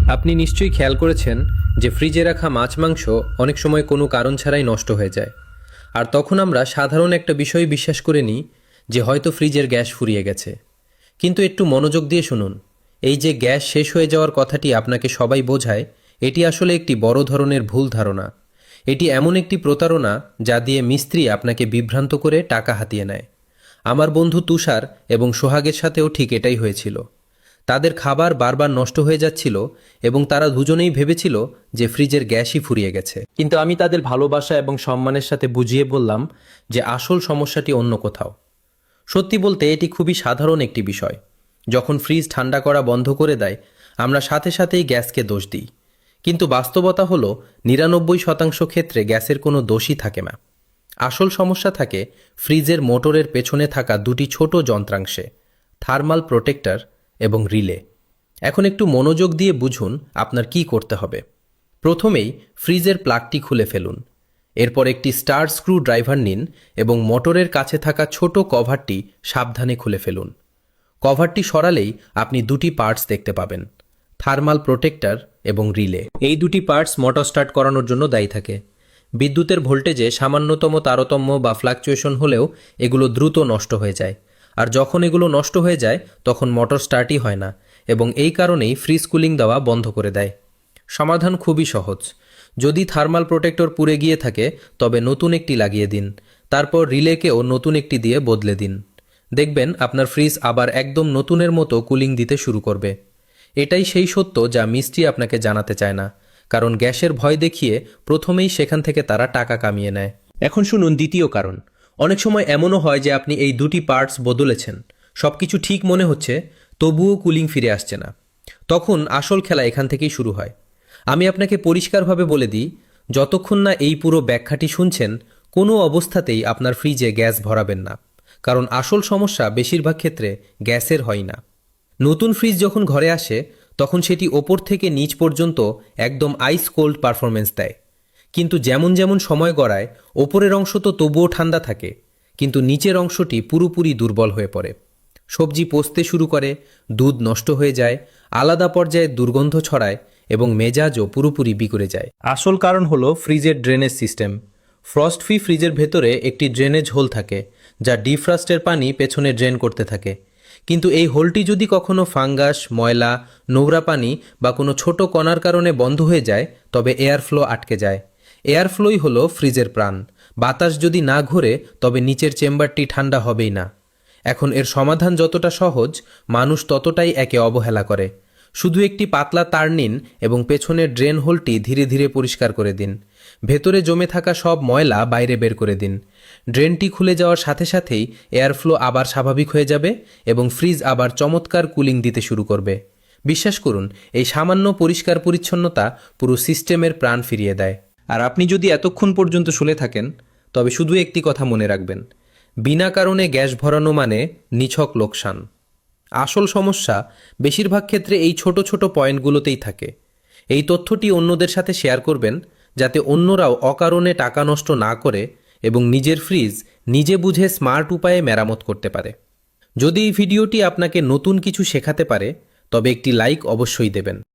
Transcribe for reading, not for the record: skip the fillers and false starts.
আপনি নিশ্চয়ই খেয়াল করেছেন যে ফ্রিজে রাখা মাছ মাংস অনেক সময় কোনো কারণ ছাড়াই নষ্ট হয়ে যায়। আর তখন আমরা সাধারণ একটা বিষয় বিশ্বাস করে নিই যে হয়তো ফ্রিজের গ্যাস ফুরিয়ে গেছে। কিন্তু একটু মনোযোগ দিয়ে শুনুন, এই যে গ্যাস শেষ হয়ে যাওয়ার কথাটি আপনাকে সবাই বোঝায়, এটি আসলে একটি বড় ধরনের ভুল ধারণা। এটি এমন একটি প্রতারণা যা দিয়ে মিস্ত্রি আপনাকে বিভ্রান্ত করে টাকা হাতিয়ে নেয়। আমার বন্ধু তুষার এবং সোহাগের সাথেও ঠিক এটাই হয়েছিল। তাদের খাবার বারবার নষ্ট হয়ে যাচ্ছিল এবং তারা দুজনেই ভেবেছিল যে ফ্রিজের গ্যাসই ফুরিয়ে গেছে। কিন্তু আমি তাদের ভালোবাসা এবং সম্মানের সাথে বুঝিয়ে বললাম যে আসল সমস্যাটি অন্য কোথাও। সত্যি বলতে এটি খুবই সাধারণ একটি বিষয়। যখন ফ্রিজ ঠান্ডা করা বন্ধ করে দেয়, আমরা সাথে সাথেই গ্যাসকে দোষ দিই। কিন্তু বাস্তবতা হলো ৯৯% ক্ষেত্রে গ্যাসের কোনো দোষই থাকে না। আসল সমস্যা থাকে ফ্রিজের মোটরের পেছনে থাকা দুটি ছোট যন্ত্রাংশে, থার্মাল প্রোটেক্টর এবং রিলে। এখন একটু মনোযোগ দিয়ে বুঝুন আপনার কি করতে হবে। প্রথমেই ফ্রিজের প্লাগটি খুলে ফেলুন। এরপর একটি স্টার স্ক্রু ড্রাইভার নিন এবং মোটরের কাছে থাকা ছোট কভারটি সাবধানে খুলে ফেলুন। কভারটি সরালেই আপনি দুটি পার্টস দেখতে পাবেন, থার্মাল প্রোটেক্টর এবং রিলে। এই দুটি পার্টস মোটর স্টার্ট করানোর জন্য দায়ী থাকে। বিদ্যুতের ভোল্টেজে সামান্যতম তারতম্য বা ফ্লাকচুয়েশন হলেও এগুলো দ্রুত নষ্ট হয়ে যায়। আর যখন এগুলো নষ্ট হয়ে যায় তখন মোটর স্টার্টই হয় না এবং এই কারণেই ফ্রিজ কুলিং দেওয়া বন্ধ করে দেয়। সমাধান খুবই সহজ। যদি থার্মাল প্রোটেক্টর পুড়ে গিয়ে থাকে তবে নতুন একটি লাগিয়ে দিন। তারপর রিলেকেও নতুন একটি দিয়ে বদলে দিন। দেখবেন আপনার ফ্রিজ আবার একদম নতুনের মতো কুলিং দিতে শুরু করবে। এটাই সেই সত্য যা মিস্ত্রি আপনাকে জানাতে চায় না, কারণ গ্যাসের ভয় দেখিয়ে প্রথমেই সেখান থেকে তারা টাকা কামিয়ে নেয়। এখন শুনুন দ্বিতীয় কারণ। অনেক সময় এমনও হয় যে আপনি এই দুটি পার্টস বদলেছেন, সবকিছু ঠিক মনে হচ্ছে, তবুও কুলিং ফিরে আসছে না। তখন আসল খেলা এখান থেকেই শুরু হয়। আমি আপনাকে পরিষ্কারভাবে বলে দিই, যতক্ষণ না এই পুরো ব্যাখ্যাটি শুনছেন, কোনো অবস্থাতেই আপনার ফ্রিজে গ্যাস ভরাবেন না, কারণ আসল সমস্যা বেশিরভাগ ক্ষেত্রে গ্যাসের হয় না। নতুন ফ্রিজ যখন ঘরে আসে তখন সেটি ওপর থেকে নিচ পর্যন্ত একদম আইস কোল্ড পারফরমেন্স দেয়। কিন্তু যেমন যেমন সময় গড়ায়, ওপরের অংশ তো তবুও ঠান্ডা থাকে, কিন্তু নিচের অংশটি পুরোপুরি দুর্বল হয়ে পড়ে। সবজি পচতে শুরু করে, দুধ নষ্ট হয়ে যায়, আলাদা পর্যায়ে দুর্গন্ধ ছড়ায় এবং মেজাজও পুরোপুরি বিগড়ে যায়। আসল কারণ হলো ফ্রিজের ড্রেনেজ সিস্টেম। ফ্রস্ট ফ্রি ফ্রিজের ভেতরে একটি ড্রেনেজ হোল থাকে, যা ডিফ্রস্টের পানি পেছনে ড্রেন করতে থাকে। কিন্তু এই হোলটি যদি কখনো ফাঙ্গাস, ময়লা, নোংরা পানি বা কোনো ছোট কণার কারণে বন্ধ হয়ে যায়, তবে এয়ার ফ্লো আটকে যায়। এয়ার ফ্লোই হলো ফ্রিজের প্রাণ। বাতাস যদি না ঘোরে তবে নিচের চেম্বারটি ঠান্ডা হবেই না। এখন এর সমাধান যতটা সহজ, মানুষ ততটাই একে অবহেলা করে। শুধু একটি পাতলা তার নিন এবং পেছনের ড্রেন হোলটি ধীরে ধীরে পরিষ্কার করে দিন। ভেতরে জমে থাকা সব ময়লা বাইরে বের করে দিন। ড্রেনটি খুলে যাওয়ার সাথে সাথেই এয়ার ফ্লো আবার স্বাভাবিক হয়ে যাবে এবং ফ্রিজ আবার চমৎকার কুলিং দিতে শুরু করবে। বিশ্বাস করুন, এই সামান্য পরিষ্কার পরিচ্ছন্নতা পুরো সিস্টেমের প্রাণ ফিরিয়ে দেয়। আর আপনি যদি এতক্ষণ পর্যন্ত শুনে থাকেন, তবে শুধু একটি কথা মনে রাখবেন, বিনা কারণে গ্যাস ভরানো মানে নিছক লোকসান। আসল সমস্যা বেশিরভাগ ক্ষেত্রে এই ছোট ছোট পয়েন্টগুলোতেই থাকে। এই তথ্যটি অন্যদের সাথে শেয়ার করবেন, যাতে অন্যরাও অকারণে টাকা নষ্ট না করে এবং নিজের ফ্রিজ নিজে বুঝে স্মার্ট উপায়ে মেরামত করতে পারে। যদি এই ভিডিওটি আপনাকে নতুন কিছু শেখাতে পারে, তবে একটি লাইক অবশ্যই দেবেন।